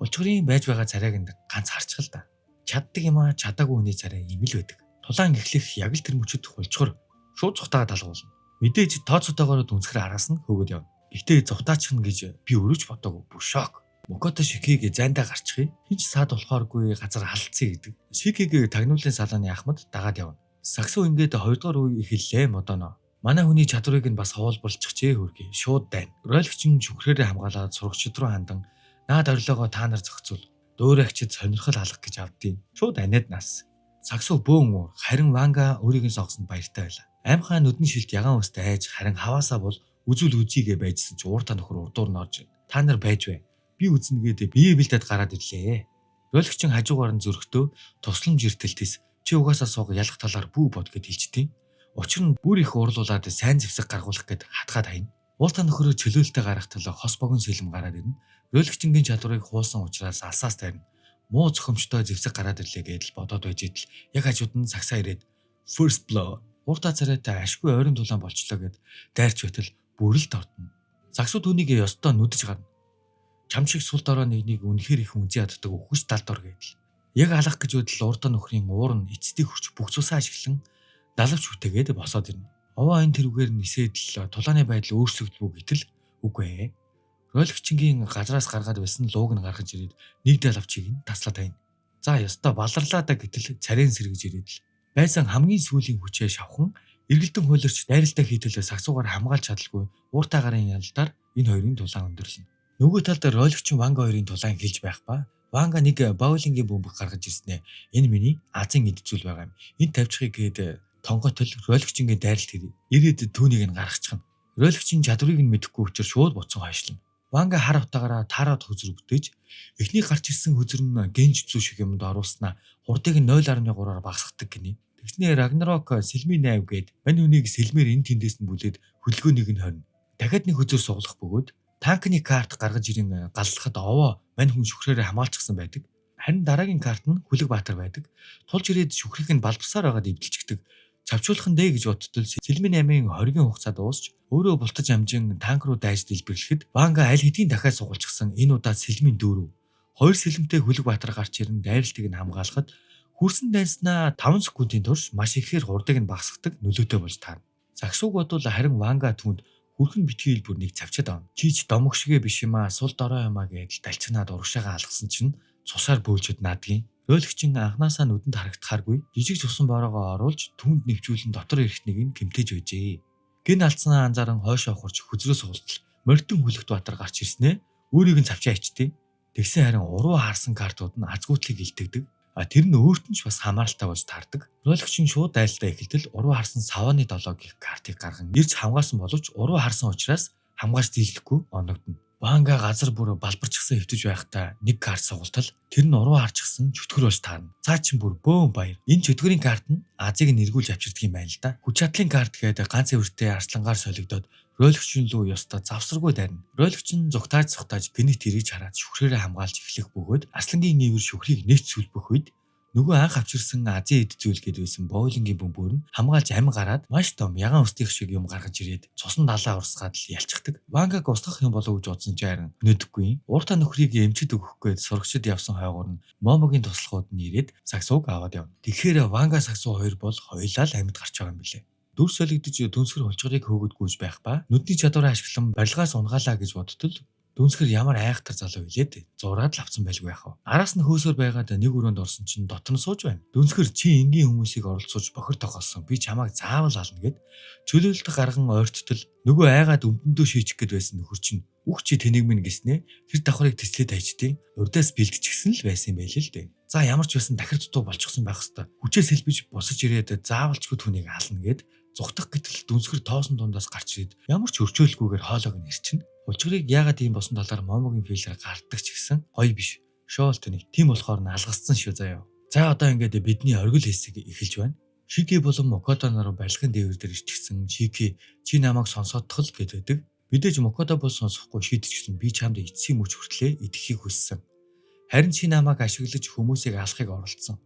Улчгарын байж байгаа царайг нь ганц харчихал да. Чаддаг юм а чадаагүй хүний царай ийм л байдаг. Тулаан эхлэх яг л тэр мөчөд улчгар шууд цухтаага талгуулна. Мэдээж тооцоотойгоор дүнсгэр араас нь хөөгд явна. Гэхдээ зовтаачихна гэж би өрөөж бодоогүй. Бүр шок. Мокото Шикиг зайндаа гарчихъя. Хинч саад болохооргүй газар халдсан гэдэг. Шикиг тагнуулын салааны ахмад дагаад явна. Саксуу ингээд 2 дугаар үе эхэллээ модоно. Манай хүний чадварыг нь бас хуулбарлчихжээ хөргий. Шууд дайна. Роликчин шүхрээрээ хамгаалаад сурагчид руу хандан наад орилогоо та нар зохицуул. Дөөрэгчд сонирхол алгах гэж авдیں۔ Шууд аниад нас. Саксуу бөөн уур. Харин Ванга өөрийн сонгосонд баяртай байлаа. Аймхаа нүдний шилд ягаан үст айж харин хаваасаа бол үзүүл үзийгээ байжсэн чи ууртаа нөхөр урдуур нь орж та нар байж бай. Би үзнэгээд бие бэлдээд гараад ирлээ. Роликчин хажуугаар нь зөрөгтөө тусламж иртэлтэс чи угаасаа сууг ялах талаар бүү бод гэд хэлжтiin. Учир нь бүр их уурлуулад сайн зэвсэг гаргуулах гэд хатгаад хаяна. Ууртаа нөхөрөө чөлөөлтөй гарах тал хос богино сэлэм гараад ирнэ. Роликчингийн чадварыг хуусан учраас алсаас тайрна. Муу зохимжтой зэвсэг гараад ирлээ гэдэл бодоод байж идэл яг хажууд нь сагсаа ирээд first blow ууртаа царайтай ашгүй ойрон дулаан болчлоо гэд дайрч байтал бүрэлд ордно. Сагсуу түүнийг ёстой нүдэж гарна. Чам шиг сул дорой нэгнийг үнэхээр их үнзий яддаг өхөж талдор гэдэл. Яг алах гэж бодол ууртаа нөхрийн уур нь эцдийг хүрч бүх цусаа ашиглан далавч үтэгээд босоод ирнэ. Овоо энэ тэрүүгээр нисэдэл тулааны байдал өөрчлөгдвөө гэтэл үгүй ээ. Роликчингийн газраас гаргаад байсан лууг нь гаргаж ирээд нэг далавчийг нь таслаад байна. За ёстой баларлаа да гэтэл царийн сэргэж ирээд л байсан хамгийн сүүлийн хүчээ шавхан эргэлдэн хуйларч дайралтай хийтэл сагсуугаар хамгаалж чадалгүй ууртаа гарын ялдаар энэ хоёрын тулаан өндөрлөнө. Нөгөө талд роликчин Ванга хоёрын тулаан хэлж байх ба Ванга нэг боулингийн бөмбөг гаргаж ирснэ. Энэ миний Азийн эд зүйл байгаа юм. Энд тавьчихыг гээд тонготол роликчингийн дайралт хэрэг. Ирээд түүнийг нь гаргачихна. Роликчин чадварыг нь мэдэхгүй учраас шууд буцсан хойшлно. Ванга хар утгаараа таарад хөзөр бүтээж эхний гарч ирсэн хөзөр нь генж зүү шиг юмд оруулснаа хурдыг нь 0.3-аар багасгадаг гинэ. Тэгснээр Рагнарок сэлмийн 8 гээд мань үнийг сэлмээр энэ тэндээс нь бүлээд хөлгөөнийг нь хорно. Дахиад нэг хөзөр суглах бөгөөд танкны карт гаргаж ирэн галлахад овоо мань хүн шүхрээрээ хамгаалчихсан байдаг. Харин дараагийн карт нь Хүлэг Баатар байдаг. Тулж ирээд шүхрийг нь балбасаар байгаад эвдэлчихдэг. Чавчуулах нь дээ гэж бодтол сэлмийн 8-ын хоригийн хугацаа дуусч өөрөө бултаж амжин танк руу дайж дэлбэрлэхэд Ванга аль хэдийн дахиад сугалчихсан энэ удаа сэлмийн 4. Хоёр сэлмтэй Хүлэг Баатар гарч ирэн дайралтыг нь хамгаалахад хүрсэн дайснаа 5 секундын турш маш ихээр хурдыг нь багасгадаг нөлөөтэй болж таарна. Сагсууг бодвол харин Ванга түнд хүрхэн битгийл бүр нэг цавчаад авна. Чич домог шигэ биш юм аа, сул дорой юм аа гэдэл далчнаад урагшаага алгасан чинь цусаар бөөлжөд наадгийн. Роликчин анханасаа нүдэнд харагдахааргүй жижиг цусан бороогоо оруулж түнд нэвчүүлэн дотор ирэхнийг нь гэмтэж байжээ. Гин алдсанаа анзааран хойшоо хурж хүзрөөс хултал мордон Хүлэгт Баатар гарч ирснэ. Өөрийг нь цавчаа ичтээ. Тэгсэн харин уруу хаарсан картууд нь азгуутлыг илтгэдэг. Тэр нь өөрт нь ч бас хамааралтай болж таардаг. Роликчин шууд дайлтаа эхэлтэл уруу харсан савааны 7 гэх картыг гарган ирж хамгаалсан боловч уруу харсан учраас хамгаалж дийлэхгүй оногдно. Ванга газар бүр балбарчсан хөвтөж байхдаа нэг карт сугалтал тэр нь уруу харчихсан чөтгөр болж таарна. Цаа чин бүр бөөн баяр. Энэ чөтгөрийн карт нь Азийг нь эргүүлж авчирдаг юм байна л да. Хүч чадлын карт гэдэг ганц эвэртэй арслангаар солигдоод Роликчин лөө ёстой завсаргүй дайрна. Роликчин зүгтааж гинэт ирэж хараад шүхрээрээ хамгаалж эхлэх бөгөөд арслангийн ивэр шүхрийг нэвт сүлбэх үед нөгөө анх авчирсан Азийн эд зүйл гээд байсан боулингийн бөмбөр нь хамгаалж амин гараад маш том ягаан өстөх шиг юм гаргаж ирээд цусан далаа урсгаад л ялцчихдаг. Вангаг устгах юм болов гэж бодсон чинь харин өнөдөггүй. Ууртаа нөхрийг эмчэд өгөх гээд сурагчид явсан хойгоор нь Момогийн туслахууд нь ирээд сагсууг аваад явна. Тэгэхээр Ванга сагсуу хоёр бол хоёулаа л амьд гарч байгаа юм билээ. Дүр солигдож дүнсгэр холчгорыг хөөгдгүйж байх ба нүдний чадвараа ашиглан барилгаас унгаалаа гэж бодтол дүнсгэр ямар айхтар залуу хэлээд зураад л авсан байлгүй яах вэ? Араас нь хөөсөөр байгаад нэг өрөөнд орсон чинь дотор нь сууж байна. Дүнсгэр чи энгийн хүмүүсийг оролцуулж бохир тоглосон. Би чамайг заавал ална гэд чөлөөлөлт гарган ойрттол нөгөө айгаад өмдөндөө шийчих гээд байсан нөхөр чинь үх чи тэнийг минь гэснээ тэр давхрыг тэслээд хайчдیں۔ Урдаас бэлдчихсэн л байсан юм байл л дээ. За ямар ч байсан дахир дутуу болчихсон байх хэвээр. Хүчээ сэлбэж босож ирээд заавалчгүй түүнийг ална гэд зүхтах гэтэл дүнсгэр тоосон дундаас гарч ирээд ямар ч өрчөөлгүйгээр хоолойг нь ирчин. Улчгырыг яагаад ийм босон талаар Момогийн фейлээр гарддаг ч гэсэн гоё биш. Шоол тэнийг тийм болохоор нь алгацсан шүү заяа. За одоо ингээд бидний оргил хэсэг эхэлж байна. Шики болон Мокото нар барилгын дээвэр дээр ичгсэн. Шики чи намайг сонсоодох л гэдэг. Мэдээж Мокото бол сонсохгүй шийдчихсэн. Би чамд эцсийн мөч хүртлээ идэхийг хүссэн. Харин чи намайг ашиглаж хүмүүсийг алахыг оролдсон.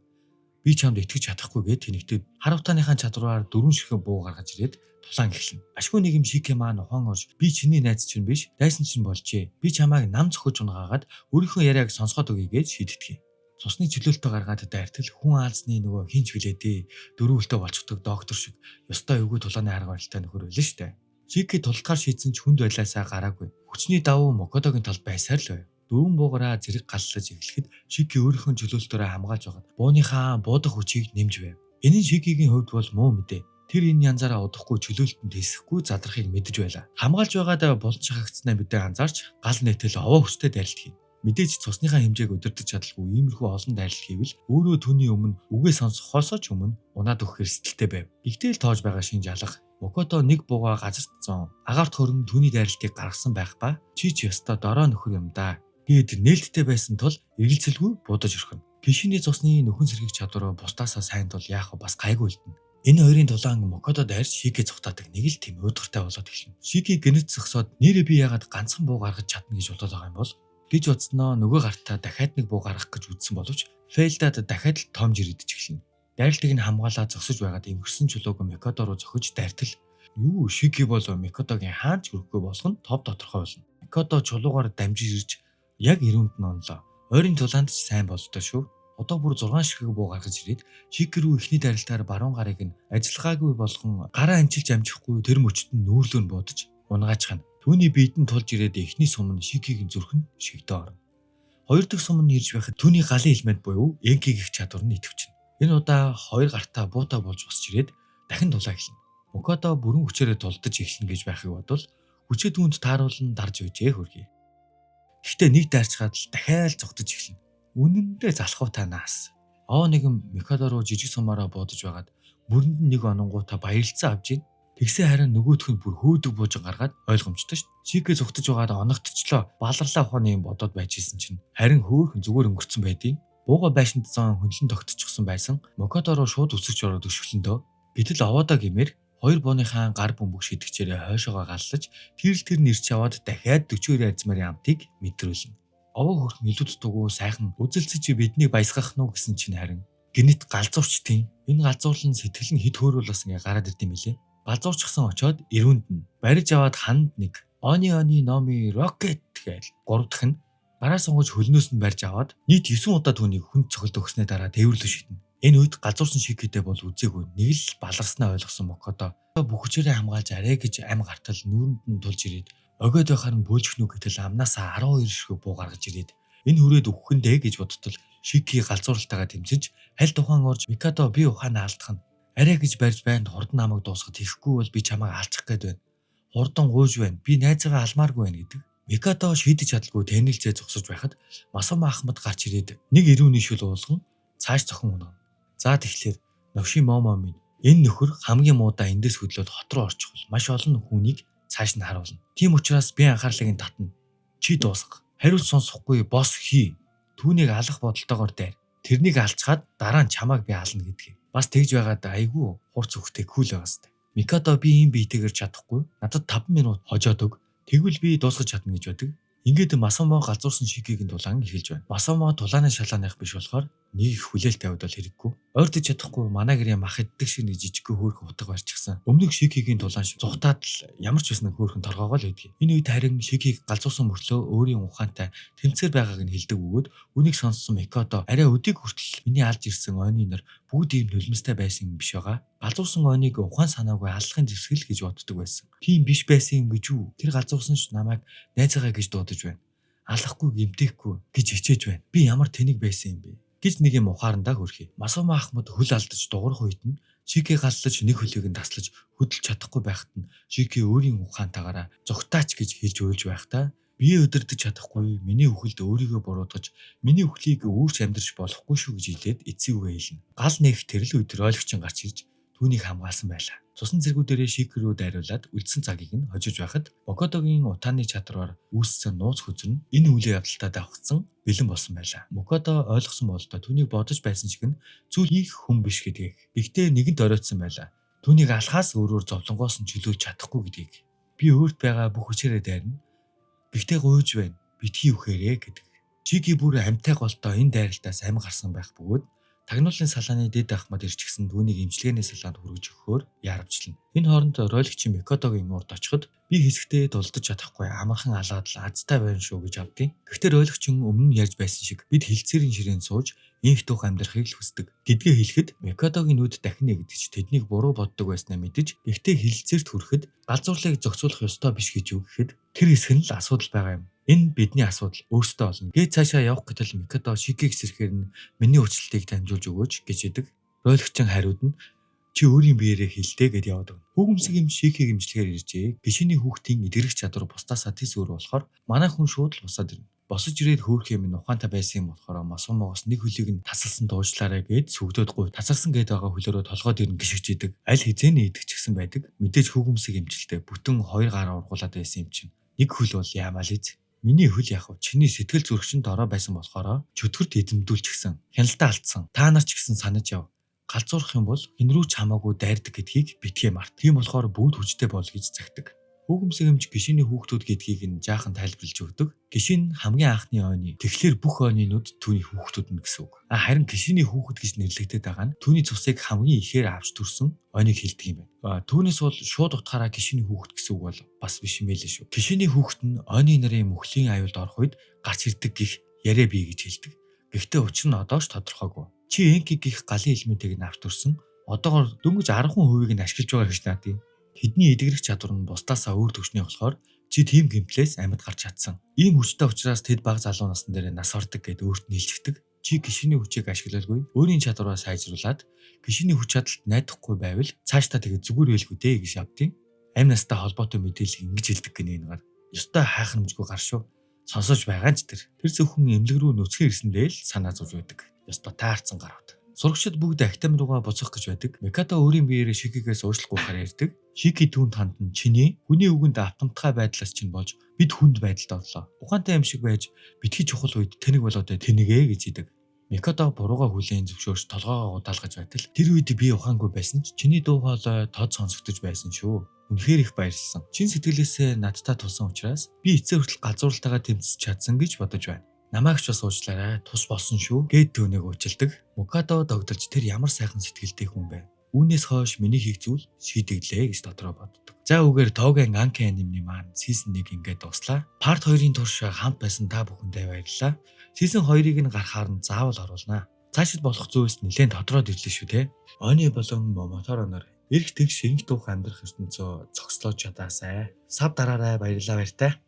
Би чамд итгэж чадахгүй гэд тэнэгтээ харавтааныхаа чадвараар дөрвөн ширхэг буу гаргаж ирээд тулаан эхэлнэ. Ашгүй нэг юм Шики маань ухаан орж би чиний найз чинь биш, дайсан чинь болжээ. Би чамайг нам цохиж унгаагаад өөрийнхөө яриаг сонсгоод өгье гэж шийдтгий. Цусны чөлөөлтөй гаргаад дайртал хүн аалзны нөгөө хинж билээ дээ. Дөрвөлтөө болчихдог доктор шиг ёстой эвгүй тулааны арга барилтай нөхөр байлаа штэ. Шики тултгаар шийдсэн ч хүнд байлаасаа гараагүй. Хүчний давуу Мокотогийн талд байсаар л байв. Дөрвөн буугараа зэрэг галлаж эхлэхэд Шики өөрийнхөө чөлөөлтөөрөө хамгаалж байгаад бууныхаа буудах хүчийг нэмж байв. Энэ нь Шикигийн хувьд бол муу мэдээ. Тэр энэ янзаараа удахгүй чөлөөлтөнд хэсэхгүй задрахыг мэдэж байлаа. Хамгаалж байгаадаа болж шахагдсанаа мэдээ анзаарч гал нээтэл овоо хүчтэй дайралт хийнэ. Мэдээж цусныхаа хэмжээг удирдах чадалгүй иймэрхүү олон дайралт хийвэл өөрөө түүний өмнө үгээ сонсохоосоо ч өмнө унаад өгөх эрсдэлтэй байв. Игтэл тоож байгаа шинж алга. Мокото нэг буугаа газарт зон агаарт хөрөн түүний дайралтыг гаргасан байх ба чи ч ёстой дорой нөхөр юм да Гээд нээлттэй байсан тул эргэлзэлгүй будаж өрхөн. Гишиний цусны нөхөн сэргийг чадвараа бусдаасаа сайн тул яах вэ бас гайгүй үлдэнэ. Энэ хоёрын дулаан Мокодо дайрч Шиги цухтаадаг нэг л тийм уудгартай болоод эхэлнэ. Шиги гэнэт зогсоод нэрээ би яагаад ганцхан буу гаргаж чадна гэж бодоод байгаа юм бол гэж бодсноо нөгөө гартаа дахиад нэг буу гаргах гэж үзсэн боловч фейлдад дахиад л том жиридэж эхэлнэ. Дайралтыг нь хамгаалаад зогсож байгаад өнгөрсөн чулууг Микодо руу зохиж дайртал юу Шиги бол Микодогийн хаанч хүрэхгүй болох нь тов тодорхой болно. Микодо чулуугаар дамжиж ирж яг ирүүнд нь онлоо. Ойрын тулаанд ч сайн болтой шүү. Одоо бүр 6 ширхэг буу гаргаж ирээд Шиги рүү ихний дайралтаар баруун гарыг нь ажиллагаагүй болгон гараа амчилж амжихгүй тэр мөчтөнд нүүрлөө нь буудаж унгааж хана. Түүний биедэн тулж ирээд ихний сум нь Шигигийн зүрхэн шигдээ орно. Хоёр дахь сум нь ирж байхад түүний галын элемент буюу Энкиг их чадвар нь идэвчнэ. Энэ удаа хоёр гартаа буута болж босч ирээд дахин дулаа эхэлнэ. Мокодо бүрэн хүчээрээ дулдаж эхэлнэ гэж байхыг бодвол хүчээ түүнд тааруулан дарж үжээ хөргий. Гэхдээ нэг дайрчгаад л дахиад зогтож эхэлнэ. Үнэндээ залхуу та наас. Нэгэн Микодо руу жижиг сумаараа буудаж байгаад мөрөнд нэг ононгуудаа баярлцсан авж ийн. Тэгсэн харин нөгөөх нь бүр хөөдөг буужин гаргаад ойлгомжтой шүү. Шигэ зүгтэж байгаад оногтчлоо. Баларлаа ухааны юм бодоод байжсэн чинь харин хөөхөн зүгээр өнгөрцөн байдیں۔ Бууга байшинд зан хөндлөн тогтчихсон байсан. Мокодо руу шууд үсгэж ороод өшгөлөндөө. Гэтэл овоодоо гэмээр хоёр бууныхаа гар бөмбөг шидэгчээрээ хойшоогоо галлаж тэр нэрч аваад дахиад 42 азмарын амтыг мэдрүүлнэ. Овоо хөрхөн илүүд дугуй сайхан үзэлцэж биднийг баясгах нь гэсэн чинь харин гинэт галзуурчдیں۔ Энэ галзуурлан сэтгэл нь хит хөөрөл бас ингээ гараад ирдэм билээ. Галзуурчсан очоод ирүүнд нь бариж аваад ханд нэг оны номи рокет гээл 3 дахь нь гараа сонгож хөлнөөс нь барьж аваад нийт 9 удаа түүнийг хүнд цохилт өгснээ дараа тээвэрлүү шиднэ. Энэ үед галзуурсан Шигидээ бол үзээгүй нэг л баларснаа ойлгосон Мокодо бүх хүчээрээ хамгаалж арай гэж ам гартал нүүрэнд нь тулж ирээд огоод байхаар нь бөөлжхнүү гэтэл амнаасаа 12 ширхэг буу гаргаж ирээд энэ хүрээд өгөхгүй гэж бодтол Шиги галзууралтайгаа тэмцэж хальт ухаан орж Микодо би ухаанаа алдах нь арай гэж барьж байнд хурдан намайг дуусгах хийхгүй бол би чамайг алчих гээд байна. Хурдан гуйж байна. Би найзаагаа алмааргүй байна гэдэг. Микодо шийдэж чадалгүй тэнэлзээ зогсож байхад Масома Ахмад гарч ирээд нэг ирүүний шүл уулган цааш зохин унагна. За тэгэхээр Новши Момо минь энэ нөхөр хамгийн муудаа эндээс хөдлөөд хот руу орчих бол маш олон хүнийг цааш нь харуулна. Тийм учраас би анхаарлыг нь татна. Чи дуусах. Хариулт сонсохгүй босс хий. Түүнийг алах бодолтойгоор дайр. Тэрнийг алчгаад дараа нь чамайг би ална гэдгийг. Бас тэгж байгаад айгүй хурц өгтэй кул байгаас та. Микодо би ийм биетэйгэр чадахгүй. Надад 5 минут хожоод өг. Тэгвэл би дуусгаж чадна гэж байдаг. Ингээд Масомо галзуурсан Шигийн дулаан эхэлж байна. Масомо дулааны шалаанах биш болохоор нэг их хүлээлт тавьд бол хэрэггүй. Ойртож чадахгүй манай гэрийн мах иддэг шиг нэг жижигхэн хөөрхөн утга барьчихсан. Өмнөх Шигийн дулаан шиг зугатаад л ямар ч байсан хөөрхөн торгоогоо л байдгийг. Энэ үед харин Шигийг галзуурсан мөрлөө өөрийн ухаантай тэмцээр байгааг нь хэлдэг бөгөөд үнийг сонссон Микодо арай өдийг хүртэл миний алж ирсэн ойны нар бүгд ийм нулимстай байсан юм биш байгаа. Галзуурсан ойныг ухаан санаагүй аллахын зэвсгэл гэж боддог байсан. Тийм биш байсан юм гэж үү? Тэр галзуурсан ш намайг найзаагаа гэж дуудаж байна. Алахгүй гэмтээхгүй гэж хичээж байна. Би ямар тэнэг байсан юм бэ? Гэж нэг юм ухаандаа хөрхий. Масома Ахмад хөл алдаж дуурах үед нь Шиги галлаж нэг хөлийг нь таслаж хөдөлж чадахгүй байхад нь Шиги өөрийн ухаантайгаараа зогтаач гэж хэлж уйлж байхдаа бие өдөрдөж чадахгүй миний үхэлд өөрийгөө буруудаж миний үхлийг өөрч амьдрч болохгүй шүү гэж хэлээд эцсийн үгээ хэлнэ. Гал нээх тэрл өдөр ойлгочин гарч ирж түүнийг хамгаалсан байлаа. Цусан зэргүүдээрээ Шиги рүү дайруулад үлдсэн цагийг нь хожиж байхад Мокодогийн утааны чадвараар үүссэн нууц хүзэр нь энэ үйл явдалтай давхцсан бэлэн болсон байлаа. Мокодо ойлгосон бололтой түүнийг бодож байсан шиг нь зүйл хийх хүн биш гэдгийг. Игтээ нэгэнт оройтсан байлаа. Түүнийг алхаас өөрөөр зовлонгоос нь чөлөөлж чадахгүй гэдгийг. Би өөрт байгаа бүх хүчээрээ дайрна. Гэхдээ гуйж байна. Битгий үхээрээ гэдэг. Шиги бүр амтай голтой энэ дайралтаас амь гарсан байх бөгөөд тагнуулын салааны дэд ахмад ирчихсэн түүнийг эмчилгээний салаанд хүргэж өгөхөөр яарвчлана. Энэ хооронд ройлогчийн Микодогийн урд очиход би хэсэгтээ дулдаж чадахгүй амархан алаад л азтай байна шүү гэж авдیں۔ Гэхдээ ройлогчин өмнө нь ярьж байсан шиг бид хилцээрийн ширээнд сууж инх тух амьдрахыг л хүсдэг гэдгээ хэлэхэд Микодогийн нүд дахин нэгдэж тэднийг буруу боддог байснаа мэдэж гэхдээ хилцээрт хүрэхэд галзуурлыг зохицуулах ёстой биш гэж үг гэхэд тэр хэсэг нь л асуудал байгаа юм. Энэ бидний асуудал өөртөө болно. Гээ цаашаа явах гэтэл Микодо Шигиг сэрхээр нь миний уучлалтыг дамжуулж өгөөч гэж идэг. Ройлогчин хариуд нь чи өөрийн биеэрээ хилдэ гэд яваад өгнө. Хүүгэмсэг юм Шигиг имжлэгээр иржээ. Гишиний хүүхдийн идэрэх чадвар бусдаас тис өөр болохоор манай хүн шууд л босоод ирнэ. Босож ирээд хөөх юм ухаантай байсан юм болохоор Масомогоос нэг хөлийг нь тасалсан дуучлаарай гэд сүгдөөд гуй тасалсан гээд байгаа хөлөөрөө толгойд ирнэ гიშгэж идэг. Аль хизээний идэх ч гэсэн байдаг. Мэдээж хүүгэмсэг имжилтэй бүтэн 2 гараа ургуулад байсан юм чинь. Нэг хөл бол яамаа л ийз. Миний хөл яхав чиний сэтгэл зүрхшинд ороо байсан болохоор чөтгөрт эзэмдүүлчихсэн. Хяналтаа алдсан. Та нар ч гэсэн санаж яв. Галзуурах юм бол хэн рүү ч хамаагүй дайрдаг гэдгийг битгий март. Тийм болохоор бүгд хүчтэй бол гэж загтаг. Хүүгэмсэг эмч гишиний хүүхдүүд гэдгийг нь жаахан тайлбарлаж өгдөг. Гишин хамгийн анхны ойны. Тэгэхээр бүх ойнууд түүний хүүхдүүд нь гэсэн үг. Харин гишиний хүүхэд гэж нэрлэгдээд байгаа нь түүний цусыг хамгийн ихээр авч төрсөн ойныг хэлдэг юм байна. Түүнээс бол шууд утгаараа гишиний хүүхэд гэсэн үг бол бас биш юм байлээ шүү. Гишиний хүүхэд нь ойны нарын мөхлийн аюулд орох үед гарч ирдэг гих яриа бий гэж хэлдэг. Гэхдээ учир нь одоо ч тодорхойгүй. Чи энки гих галын элементийг нь авч төрсөн. Одоогоор дөнгөж 10% нь ашиглаж байгаа гэж наадыг. Тэдний эдгэрэх чадвар нь бусдаасаа өөр төвчний болохоор чи тийм гэмтлээс амьд гарч чадсан. Ийм хүчтэй учраас тэд баг залуу насн дээр нас ордог гэд өөрт нь хэлчихдэг. Чи гишиний хүчийг ашиглалгүй өөрийн чадвараа сайжруулад гишиний хүч чадалд найдахгүй байвал цаашдаа тэгээ зүгээр байлгүй дээ гэж явдیں۔ Амь настай холбоотой мэдээлэл ингэж хэлдэг гэнэ энэгээр. Ёстой хайхрамжгүй гар шүү. Сонсож байгаа ч тэр зөвхөн эмнэлэг рүү нүцгэн ирсэндээ л санаа зовж байдаг. Ёстой таарсан гарууд. Сурагчид бүгд актам руугаа буцах гэж байдаг. Микато өөрийн биеэрээ Шикигээс уушлахгүйхээр ярьдаг. Шики түүнд хандан чиний хүний үгэнд автомтгай байдлаас чинь болж бид хүнд байдалд орлоо. Ухаантай юм шиг байж битгий чухал үед тэнэг болоод тэнэгэ гэж идэг. Микато бурууга хүлээн зөвшөөрч толгоогоо удаалгаж байтал тэр үед би ухаангүй байсан ч чиний дуу хоолой тод сонсогдож байсан шүү. Үнэхээр их баярлсан. Чин сэтгэлээсээ надтай тулсан учраас би эцээ хүртэл галзууралтайгаа тэмцэж чадсан гэж бодож байна. Намаагч бас уучлаарай. Тус болсон шүү гэд түүнийг уучлдаг. Микато догдолж тэр ямар сайхан сэтгэлтэй хүн бэ. Үүнээс хойш миний хийх зүйл шийдэглээ гэж дотроо боддог. За үгээр Тоуген Анки анимны маань сизон 1 ингээд дуслаа. Part 2-ын турш хамт байсан та бүхэндээ баярлалаа. Сизон 2-ыг нь гарахаар нь заавал оруулнаа. Цаашид болох зүйлс нэлээд тодроод ирлээ шүү те. Оны болон Момоторо нар эрх тэгш шинж дуух амьдрах ертөнцөө цогцлоод чадаасай. Сав дараарай баярлалаа баяртай.